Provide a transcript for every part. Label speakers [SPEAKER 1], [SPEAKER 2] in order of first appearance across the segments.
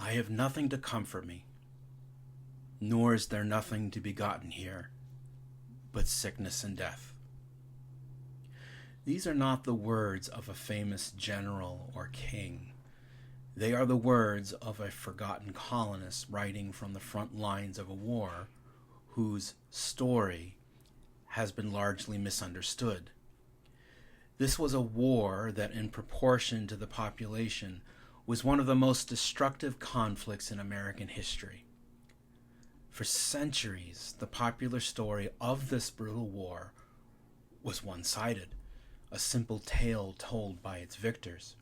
[SPEAKER 1] I have nothing to comfort me, nor is there nothing to be gotten here but sickness and death. These are not the words of a famous general or king. They are the words of a forgotten colonist writing from the front lines of a war whose story has been largely misunderstood. This was a war that, in proportion to the population, was one of the most destructive conflicts in American history. For centuries, the popular story of this brutal war was one-sided, a simple tale told by its victors.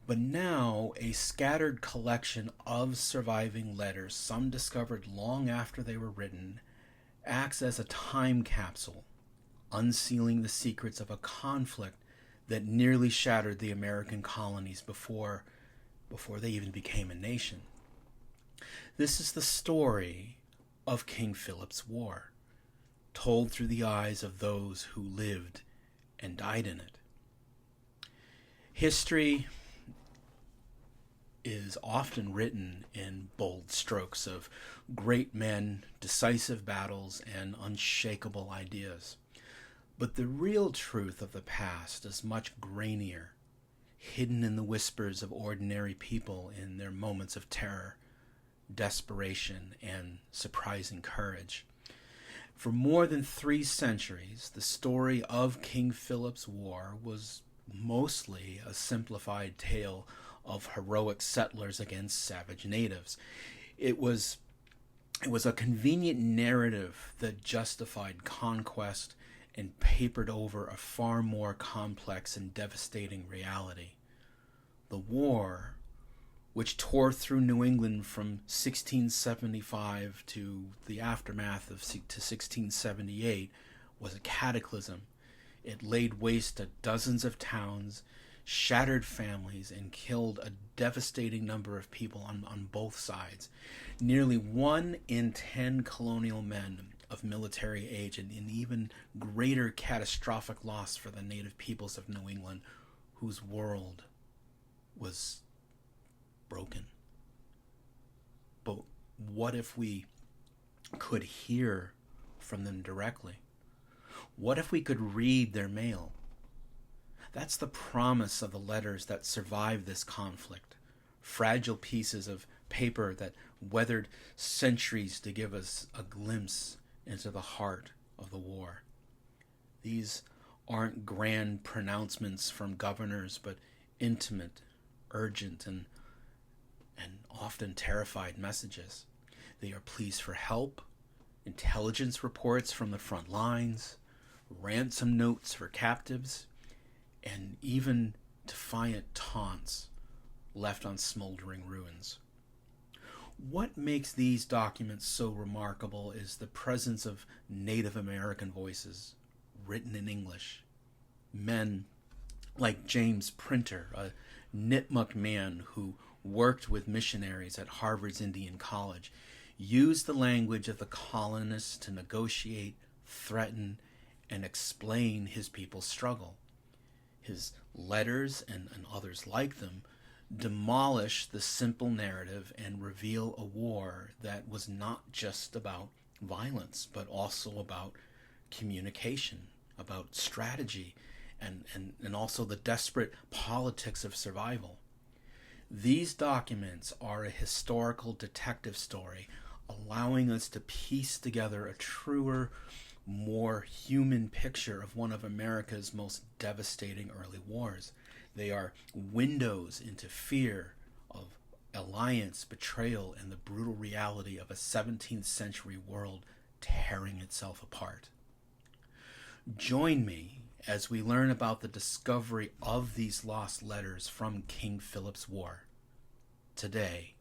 [SPEAKER 1] But now, a scattered collection of surviving letters, some discovered long after they were written, acts as a time capsule, unsealing the secrets of a conflict that nearly shattered the American colonies before they even became a nation. This is the story of King Philip's War, told through the eyes of those who lived and died in it. History is often written in bold strokes of great men, decisive battles, and unshakable ideas. But the real truth of the past is much grainier, hidden in the whispers of ordinary people in their moments of terror, desperation, and surprising courage. For more than 3 centuries, the story of King Philip's War was mostly a simplified tale of heroic settlers against savage natives. It was a convenient narrative that justified conquest and papered over a far more complex and devastating reality. The war, which tore through New England from 1675 to the aftermath of to 1678, was a cataclysm. It laid waste to dozens of towns, shattered families, and killed a devastating number of people on both sides. Nearly 1 in 10 colonial men of military age, and an even greater catastrophic loss for the native peoples of New England, whose world was broken. But what if we could hear from them directly? What if we could read their mail? That's the promise of the letters that survive this conflict. Fragile pieces of paper that weathered centuries to give us a glimpse into the heart of the war. These aren't grand pronouncements from governors, but intimate, urgent, and often terrified messages. They are pleas for help, intelligence reports from the front lines, ransom notes for captives, and even defiant taunts left on smoldering ruins. What makes these documents so remarkable is the presence of Native American voices, written in English. Men like James Printer, a Nipmuc man who worked with missionaries at Harvard's Indian College, used the language of the colonists to negotiate, threaten, and explain his people's struggle. His letters, and others like them, demolish the simple narrative and reveal a war that was not just about violence, but also about communication, about strategy, and also the desperate politics of survival. These documents are a historical detective story, allowing us to piece together a truer, more human picture of one of America's most devastating early wars. They are windows into fear of alliance, betrayal, and the brutal reality of a 17th century world tearing itself apart. Join me as we learn about the discovery of these lost letters from King Philip's War, today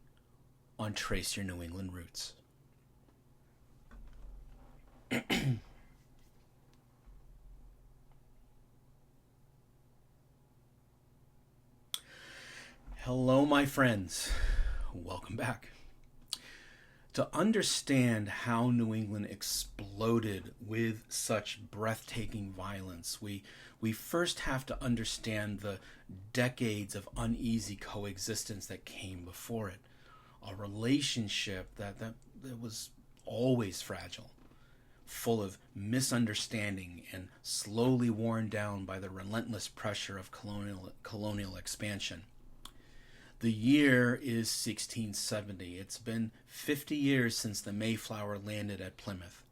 [SPEAKER 1] on Trace Your New England Roots. Hello, my friends. Welcome back. To understand how New England exploded with such breathtaking violence, we first have to understand the decades of uneasy coexistence that came before it. A relationship that was always fragile, full of misunderstanding and slowly worn down by the relentless pressure of colonial expansion. The year is 1670. It's been 50 years since the Mayflower landed at Plymouth.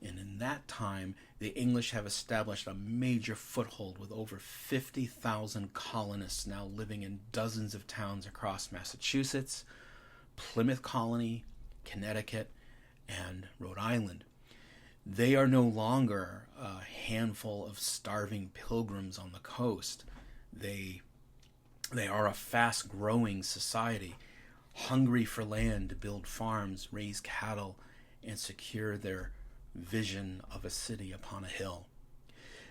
[SPEAKER 1] And in that time, the English have established a major foothold with over 50,000 colonists now living in dozens of towns across Massachusetts, Plymouth Colony, Connecticut, and Rhode Island. They are no longer a handful of starving pilgrims on the coast. They are a fast-growing society, hungry for land to build farms, raise cattle, and secure their vision of a city upon a hill.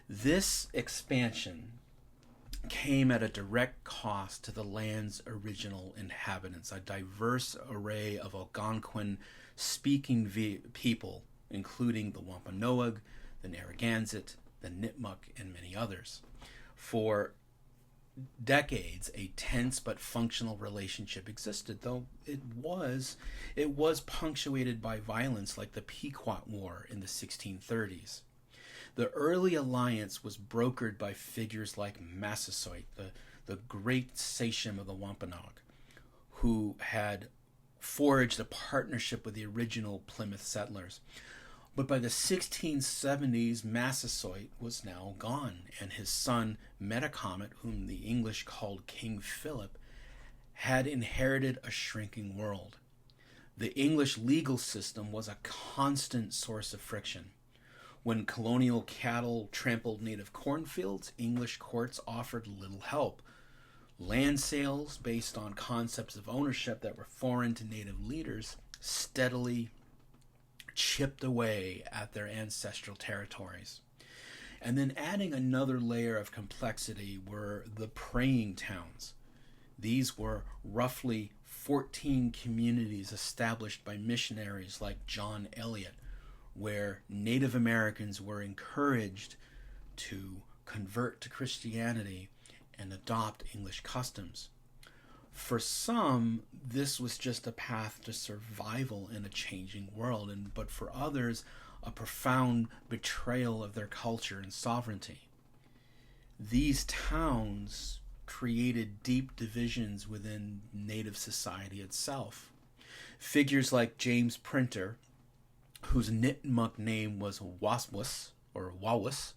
[SPEAKER 1] This expansion came at a direct cost to the land's original inhabitants, a diverse array of Algonquin-speaking people, including the Wampanoag, the Narragansett, the Nipmuc, and many others. For decades, a tense but functional relationship existed, though it was punctuated by violence like the Pequot War in the 1630s. The early alliance was brokered by figures like Massasoit, the great sachem of the Wampanoag, who had forged a partnership with the original Plymouth settlers. But by the 1670s, Massasoit was now gone, and his son Metacomet, whom the English called King Philip, had inherited a shrinking world. The English legal system was a constant source of friction. When colonial cattle trampled native cornfields, English courts offered little help. Land sales, based on concepts of ownership that were foreign to native leaders, steadily chipped away at their ancestral territories. And then adding another layer of complexity were the praying towns. These were roughly 14 communities established by missionaries like John Eliot, where Native Americans were encouraged to convert to Christianity and adopt English customs. For some, this was just a path to survival in a changing world, but for others, a profound betrayal of their culture and sovereignty. These towns created deep divisions within Native society itself. Figures like James Printer, whose Nipmuc name was Waswas, or Wawus,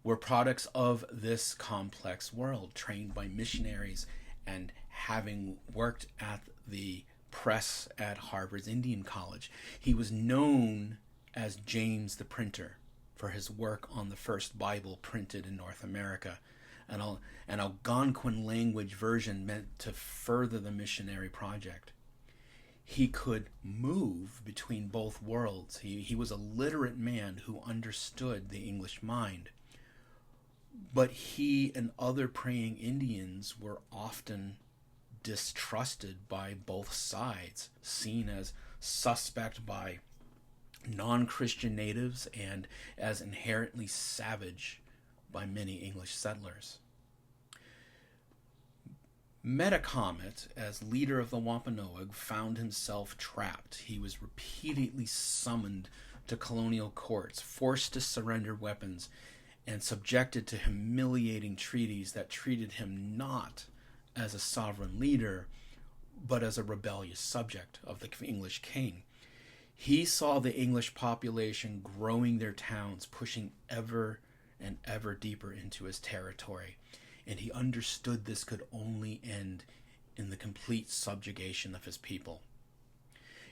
[SPEAKER 1] were products of this complex world, trained by missionaries and having worked at the press at Harvard's Indian College. He was known as James the Printer for his work on the first Bible printed in North America, an Algonquin language version meant to further the missionary project. He could move between both worlds. He was a literate man who understood the English mind. But he and other praying Indians were often distrusted by both sides, seen as suspect by non-Christian natives and as inherently savage by many English settlers. Metacomet, as leader of the Wampanoag, found himself trapped. He was repeatedly summoned to colonial courts, forced to surrender weapons, and subjected to humiliating treaties that treated him not as a sovereign leader, but as a rebellious subject of the English king. He saw the English population growing their towns, pushing ever and ever deeper into his territory, and he understood this could only end in the complete subjugation of his people.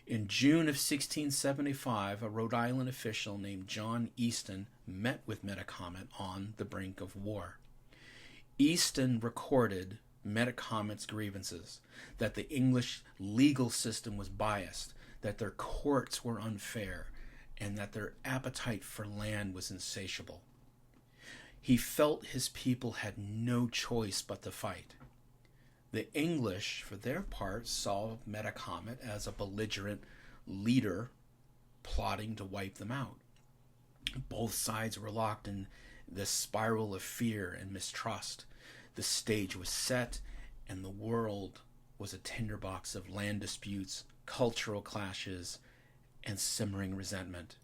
[SPEAKER 1] In June of 1675, a Rhode Island official named John Easton met with Metacomet on the brink of war. Easton recorded Metacomet's grievances, that the English legal system was biased, that their courts were unfair, and that their appetite for land was insatiable. He felt his people had no choice but to fight. The English, for their part, saw Metacomet as a belligerent leader plotting to wipe them out. Both sides were locked in this spiral of fear and mistrust. The stage was set, and the world was a tinderbox of land disputes, cultural clashes, and simmering resentment.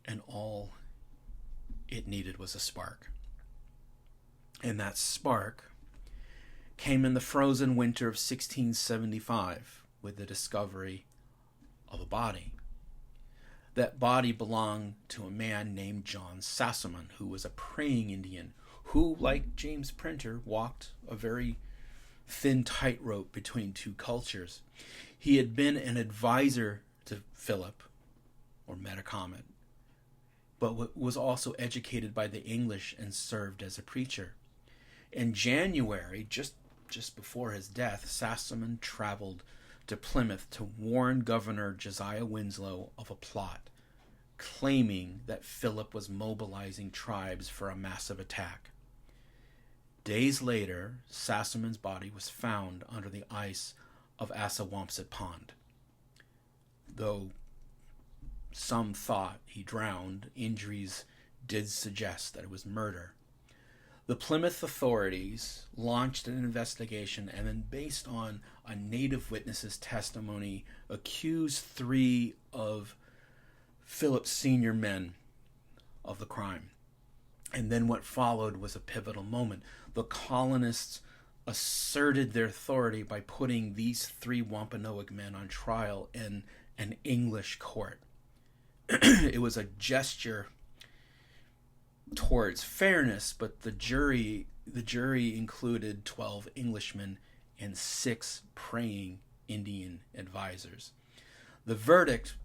[SPEAKER 1] And all it needed was a spark. And that spark came in the frozen winter of 1675 with the discovery of a body. That body belonged to a man named John Sassamon, who was a praying Indian who, like James Printer, walked a very thin tightrope between two cultures. He had been an advisor to Philip, or Metacomet, but was also educated by the English and served as a preacher. In January, just before his death, Sassamon traveled to Plymouth to warn Governor Josiah Winslow of a plot, claiming that Philip was mobilizing tribes for a massive attack. Days later, Sassamon's body was found under the ice of Assawampset Pond. Though some thought he drowned, injuries did suggest that it was murder. The Plymouth authorities launched an investigation and then, based on a native witness's testimony, accused 3 of Philip's senior men of the crime. And then what followed was a pivotal moment. The colonists asserted their authority by putting these 3 Wampanoag men on trial in an English court. It was a gesture towards fairness, but the jury included 12 Englishmen and 6 praying Indian advisors. The verdict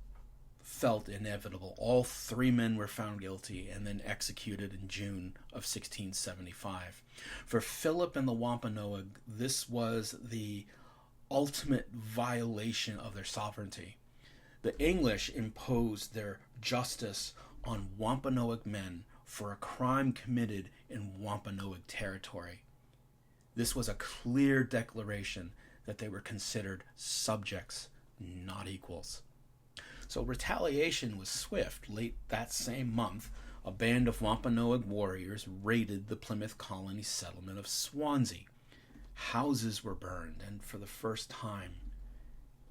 [SPEAKER 1] felt inevitable. All 3 men were found guilty and then executed in June of 1675. For Philip and the Wampanoag, this was the ultimate violation of their sovereignty. The English imposed their justice on Wampanoag men for a crime committed in Wampanoag territory. This was a clear declaration that they were considered subjects, not equals. So retaliation was swift. Late that same month, a band of Wampanoag warriors raided the Plymouth colony settlement of Swansea. Houses were burned, and for the first time,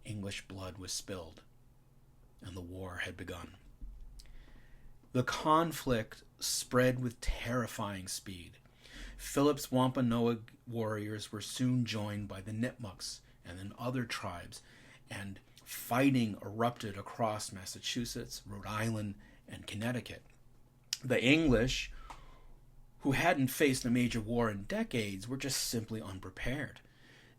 [SPEAKER 1] English blood was spilled, and the war had begun. The conflict spread with terrifying speed. Philip's Wampanoag warriors were soon joined by the Nipmucks and then other tribes, and fighting erupted across Massachusetts, Rhode Island, and Connecticut. The English, who hadn't faced a major war in decades, were just simply unprepared.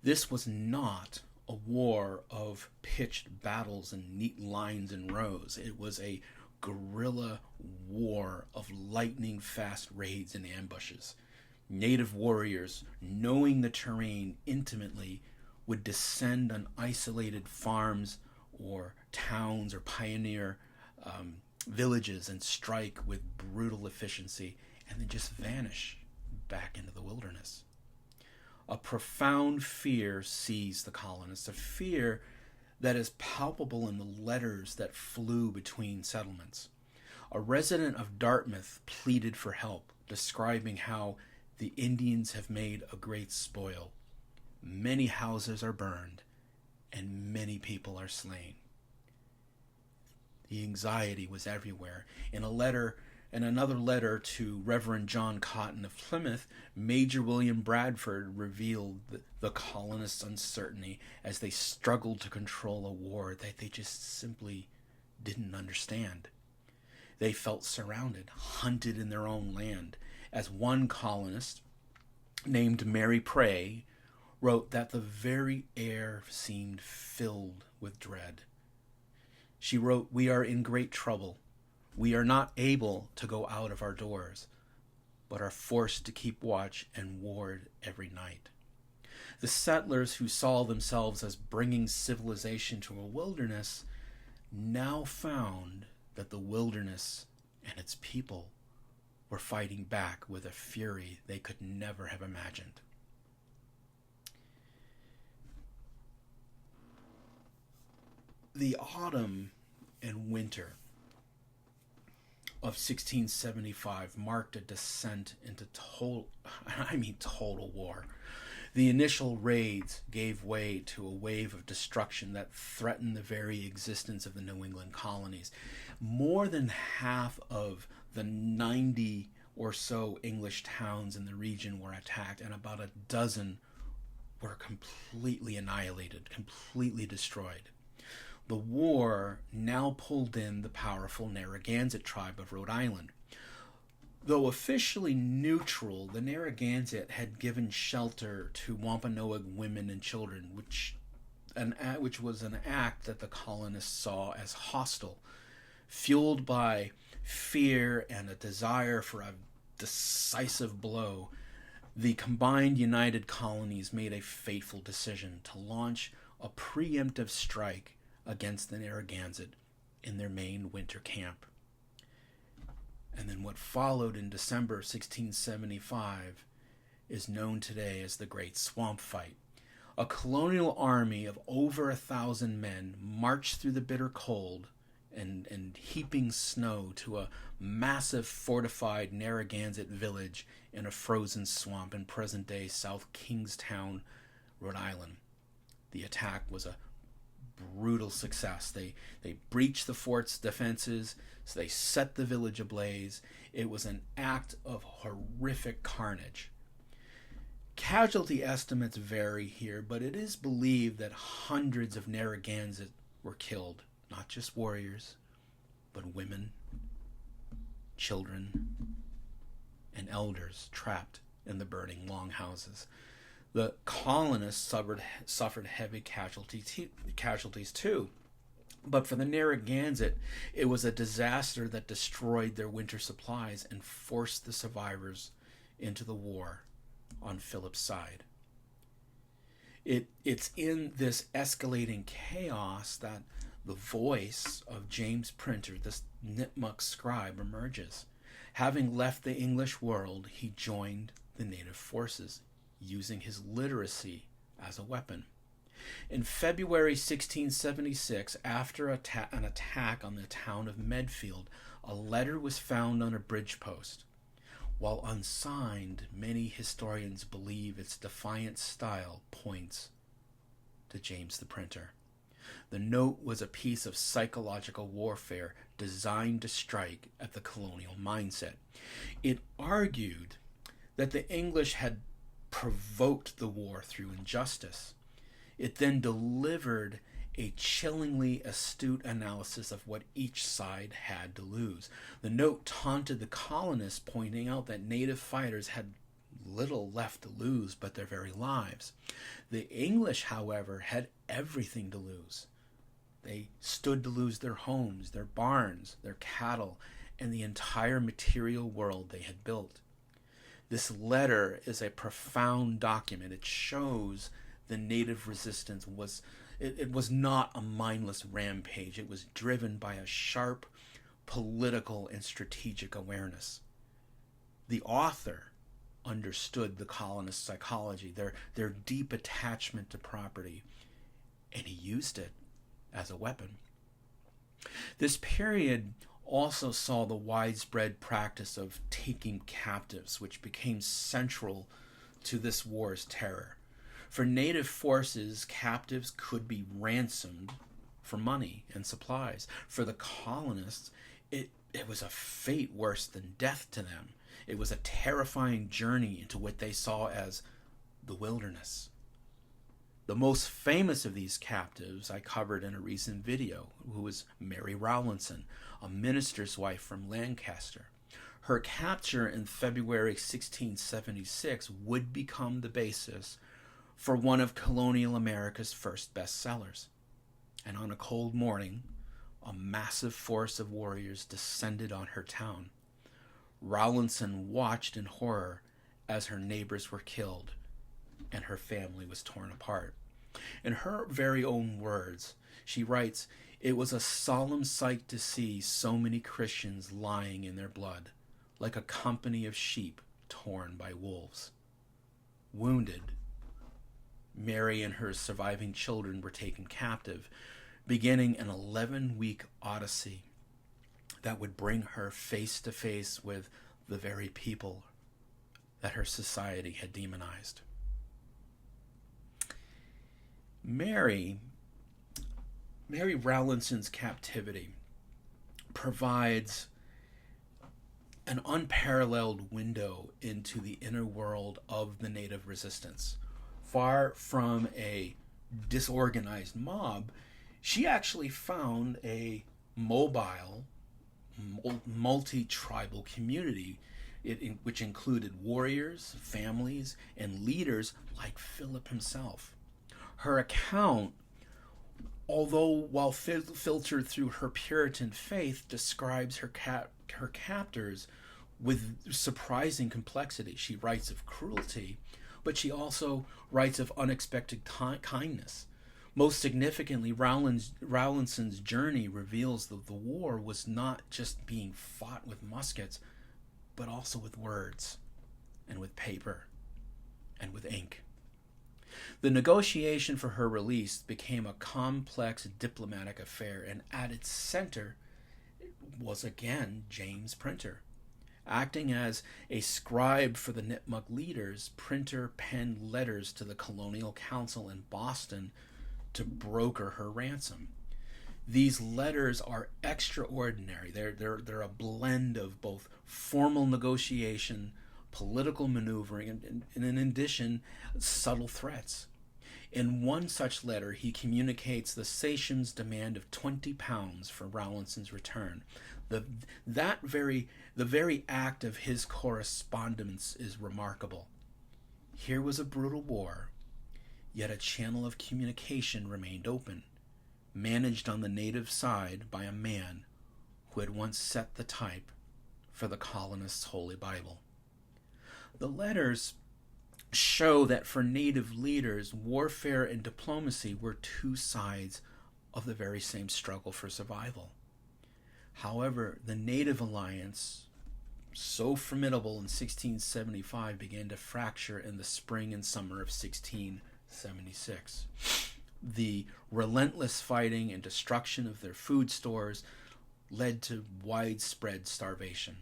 [SPEAKER 1] This was not a war of pitched battles and neat lines and rows. It was a guerrilla war of lightning-fast raids and ambushes. Native warriors, knowing the terrain intimately, would descend on isolated farms or towns or pioneer villages and strike with brutal efficiency and then just vanish back into the wilderness. A profound fear seized the colonists, a fear that is palpable in the letters that flew between settlements. A resident of Dartmouth pleaded for help, describing how the Indians have made a great spoil. Many houses are burned, and many people are slain. The anxiety was everywhere. In another letter to Reverend John Cotton of Plymouth, Major William Bradford revealed the colonists' uncertainty as they struggled to control a war that they just simply didn't understand. They felt surrounded, hunted in their own land, as one colonist named Mary Pray wrote that the very air seemed filled with dread. She wrote, "We are in great trouble. We are not able to go out of our doors, but are forced to keep watch and ward every night." The settlers, who saw themselves as bringing civilization to a wilderness, now found that the wilderness and its people were fighting back with a fury they could never have imagined. The autumn and winter of 1675 marked a descent into total war. The initial raids gave way to a wave of destruction that threatened the very existence of the New England colonies. More than half of the 90 or so English towns in the region were attacked, and about a dozen were completely annihilated, completely destroyed. The war now pulled in the powerful Narragansett tribe of Rhode Island. Though officially neutral, the Narragansett had given shelter to Wampanoag women and children, which was an act that the colonists saw as hostile. Fueled by fear and a desire for a decisive blow, the combined United Colonies made a fateful decision to launch a preemptive strike against the Narragansett in their main winter camp. And then what followed in December 1675 is known today as the Great Swamp Fight. A colonial army of over 1,000 men marched through the bitter cold and heaping snow to a massive fortified Narragansett village in a frozen swamp in present-day South Kingstown, Rhode Island. The attack was a brutal success. They breached the fort's defenses, so they set the village ablaze. It was an act of horrific carnage. Casualty estimates vary here, but it is believed that hundreds of Narragansett were killed. Not just warriors, but women, children, and elders trapped in the burning longhouses. The colonists suffered heavy casualties too. But for the Narragansett, it was a disaster that destroyed their winter supplies and forced the survivors into the war on Philip's side. It's in this escalating chaos that the voice of James Printer, this Nipmuc scribe, emerges. Having left the English world, he joined the native forces, using his literacy as a weapon. In February 1676, after an attack on the town of Medfield, a letter was found on a bridge post. While unsigned, many historians believe its defiant style points to James the Printer. The note was a piece of psychological warfare designed to strike at the colonial mindset. It argued that the English had provoked the war through injustice. It then delivered a chillingly astute analysis of what each side had to lose. The note taunted the colonists, pointing out that native fighters had little left to lose but their very lives. The English, however, had everything to lose. They stood to lose their homes, their barns, their cattle, and the entire material world they had built. This letter is a profound document. It shows the native resistance was not a mindless rampage. It was driven by a sharp political and strategic awareness. The author understood the colonist psychology, their deep attachment to property, and he used it as a weapon. This period also saw the widespread practice of taking captives, which became central to this war's terror. For native forces, captives could be ransomed for money and supplies. For the colonists, it was a fate worse than death to them. It was a terrifying journey into what they saw as the wilderness. The most famous of these captives I covered in a recent video, who was Mary Rowlandson, a minister's wife from Lancaster. Her capture in February 1676 would become the basis for one of colonial America's first bestsellers. And on a cold morning, a massive force of warriors descended on her town. Rowlandson watched in horror as her neighbors were killed and her family was torn apart. In her very own words, she writes, "It was a solemn sight to see so many Christians lying in their blood, like a company of sheep torn by wolves." Wounded, Mary and her surviving children were taken captive. beginning an 11-week odyssey that would bring her face to face with the very people that her society had demonized. Mary Rowlandson's captivity provides an unparalleled window into the inner world of the Native resistance. Far from a disorganized mob, she actually found a mobile, multi-tribal community, which included warriors, families, and leaders like Philip himself. Her account, although while filtered through her Puritan faith, describes her captors with surprising complexity. She writes of cruelty, but she also writes of unexpected kindness. Most significantly, Rowlandson's journey reveals that the war was not just being fought with muskets, but also with words, and with paper, and with ink. The negotiation for her release became a complex diplomatic affair, and at its center was again James Printer. Acting as a scribe for the Nipmuc leaders, Printer penned letters to the Colonial Council in Boston to broker her ransom. These letters are extraordinary. They're a blend of both formal negotiation, political maneuvering, and in addition, subtle threats. In one such letter, he communicates the Sachem's demand of £20 for Rowlandson's return. The very act of his correspondence is remarkable. Here was a brutal war, yet a channel of communication remained open, managed on the native side by a man who had once set the type for the colonists' Holy Bible. The letters show that for native leaders, warfare and diplomacy were two sides of the very same struggle for survival. However, the native alliance, so formidable in 1675, began to fracture in the spring and summer of 1676. The relentless fighting and destruction of their food stores led to widespread starvation.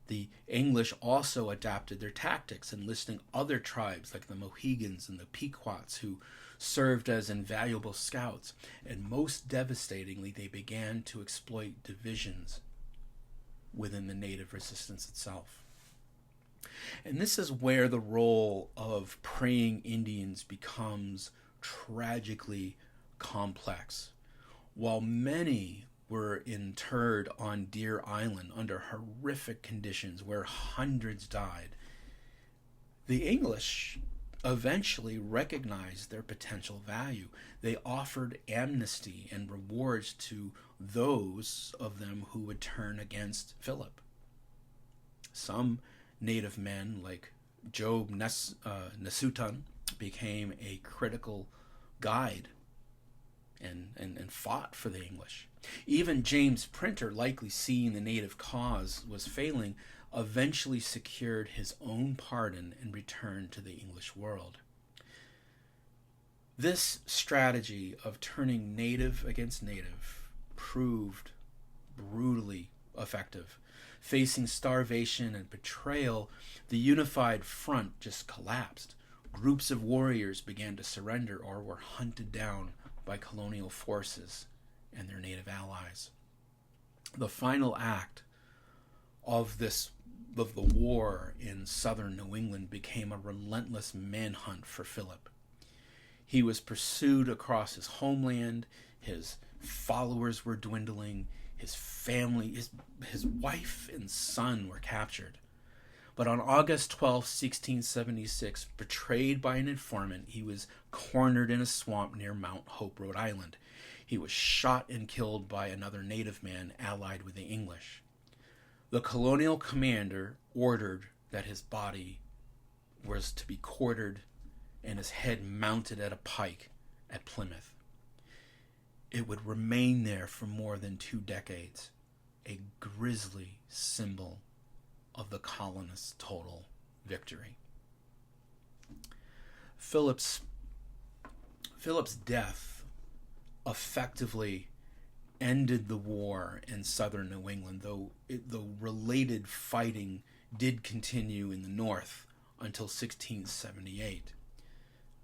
[SPEAKER 1] The English also adapted their tactics, enlisting other tribes like the Mohegans and the Pequots, who served as invaluable scouts, and most devastatingly, they began to exploit divisions within the native resistance itself. And this is where the role of praying Indians becomes tragically complex. While many were interred on Deer Island under horrific conditions where hundreds died, the English eventually recognized their potential value. They offered amnesty and rewards to those of them who would turn against Philip. Some native men, like Job Nasutan, became a critical guide and fought for the English. Even James Printer, likely seeing the native cause was failing, eventually secured his own pardon and returned to the English world. This strategy of turning native against native proved brutally effective. Facing starvation and betrayal, the unified front just collapsed. Groups of warriors began to surrender or were hunted down by colonial forces and their native allies. The final act of the war in southern New England became a relentless manhunt for Philip. He was pursued across his homeland, his followers were dwindling, his family, his wife and son were captured. But on August 12, 1676, betrayed by an informant, he was cornered in a swamp near Mount Hope, Rhode Island. He was shot and killed by another native man allied with the English. The colonial commander ordered that his body was to be quartered and his head mounted at a pike at Plymouth. It would remain there for more than 2 decades, a grisly symbol of the colonists' total victory. Philip's death effectively ended the war in southern New England, though related fighting did continue in the north until 1678.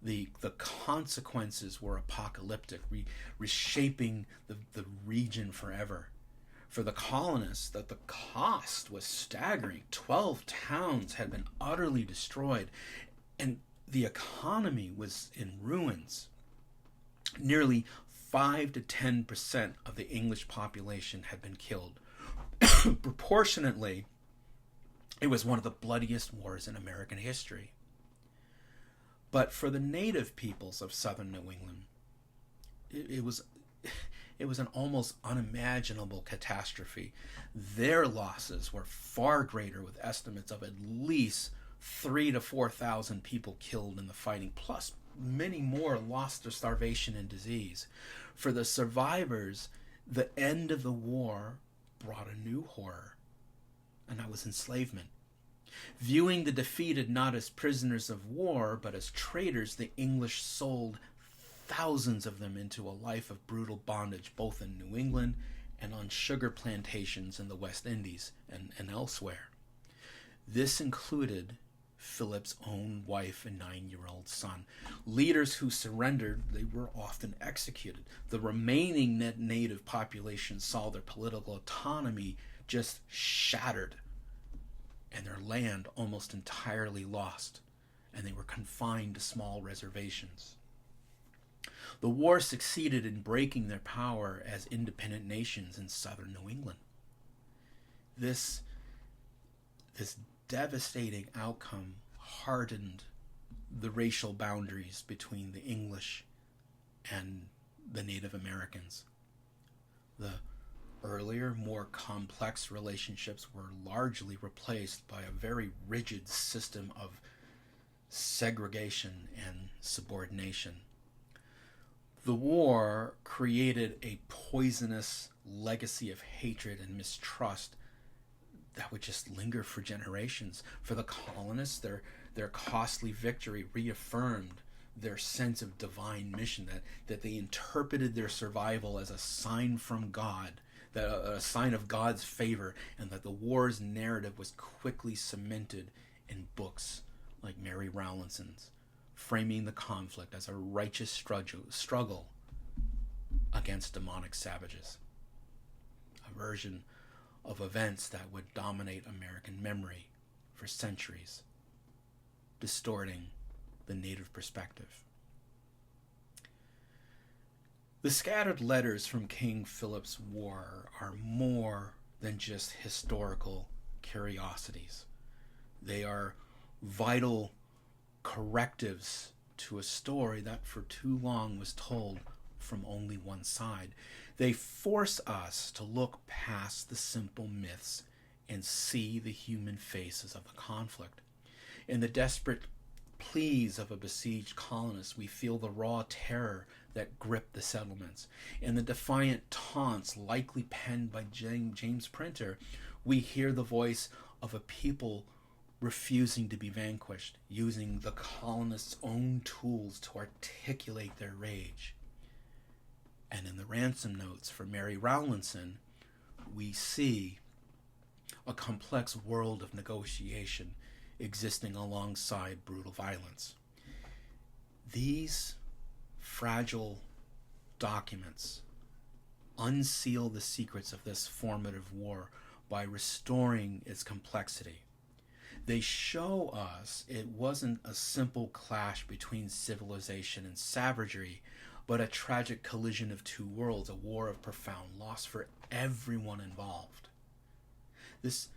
[SPEAKER 1] The consequences were apocalyptic, reshaping the region forever. For the colonists, that the cost was staggering. 12 towns had been utterly destroyed, and the economy was in ruins. Nearly 5 to 10% of the English population had been killed. Proportionately, it was one of the bloodiest wars in American history. But for the native peoples of southern New England, it was an almost unimaginable catastrophe. Their losses were far greater, with estimates of at least 3,000 to 4,000 people killed in the fighting, plus many more lost to starvation and disease. For the survivors, the end of the war brought a new horror, and that was enslavement. Viewing the defeated not as prisoners of war, but as traitors, the English sold thousands of them into a life of brutal bondage, both in New England and on sugar plantations in the West Indies and elsewhere. This included Philip's own wife and 9-year-old son. Leaders who surrendered, they were often executed. The remaining native population saw their political autonomy just shattered, and their land almost entirely lost, and they were confined to small reservations. The war succeeded in breaking their power as independent nations in southern New England. This devastating outcome hardened the racial boundaries between the English and the Native Americans. The earlier, more complex relationships were largely replaced by a very rigid system of segregation and subordination. The war created a poisonous legacy of hatred and mistrust that would just linger for generations. For the colonists, their costly victory reaffirmed their sense of divine mission, that they interpreted their survival as a sign from God, a sign of God's favor, and that the war's narrative was quickly cemented in books like Mary Rowlandson's, framing the conflict as a righteous struggle against demonic savages. A version of events that would dominate American memory for centuries, distorting the native perspective. The scattered letters from King Philip's war are more than just historical curiosities. They are vital correctives to a story that for too long was told from only one side. They force us to look past the simple myths and see the human faces of the conflict. In the desperate pleas of a besieged colonist, we feel the raw terror that gripped the settlements. In the defiant taunts likely penned by James Printer, we hear the voice of a people refusing to be vanquished, using the colonists' own tools to articulate their rage. And in the ransom notes for Mary Rowlandson, we see a complex world of negotiation existing alongside brutal violence. These fragile documents unseal the secrets of this formative war by restoring its complexity. They show us it wasn't a simple clash between civilization and savagery, but a tragic collision of two worlds, a war of profound loss for everyone involved. This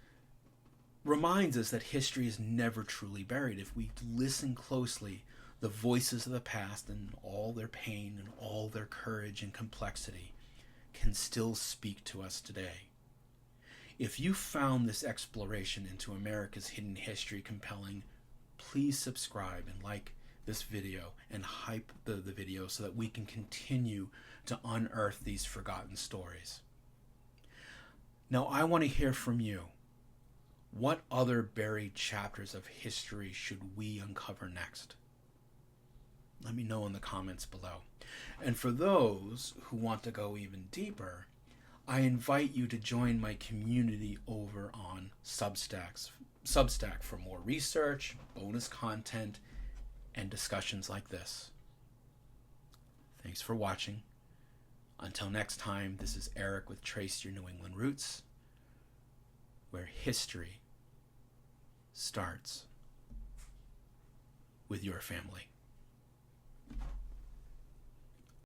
[SPEAKER 1] reminds us that history is never truly buried. If we listen closely, the voices of the past and all their pain and all their courage and complexity can still speak to us today. If you found this exploration into America's hidden history compelling, please subscribe and like this video and hype the video so that we can continue to unearth these forgotten stories. Now, I want to hear from you. What other buried chapters of history should we uncover next? Let me know in the comments below. And for those who want to go even deeper, I invite you to join my community over on Substack for more research, bonus content, and discussions like this. Thanks for watching. Until next time, this is Eric with Trace Your New England Roots, where history starts with your family.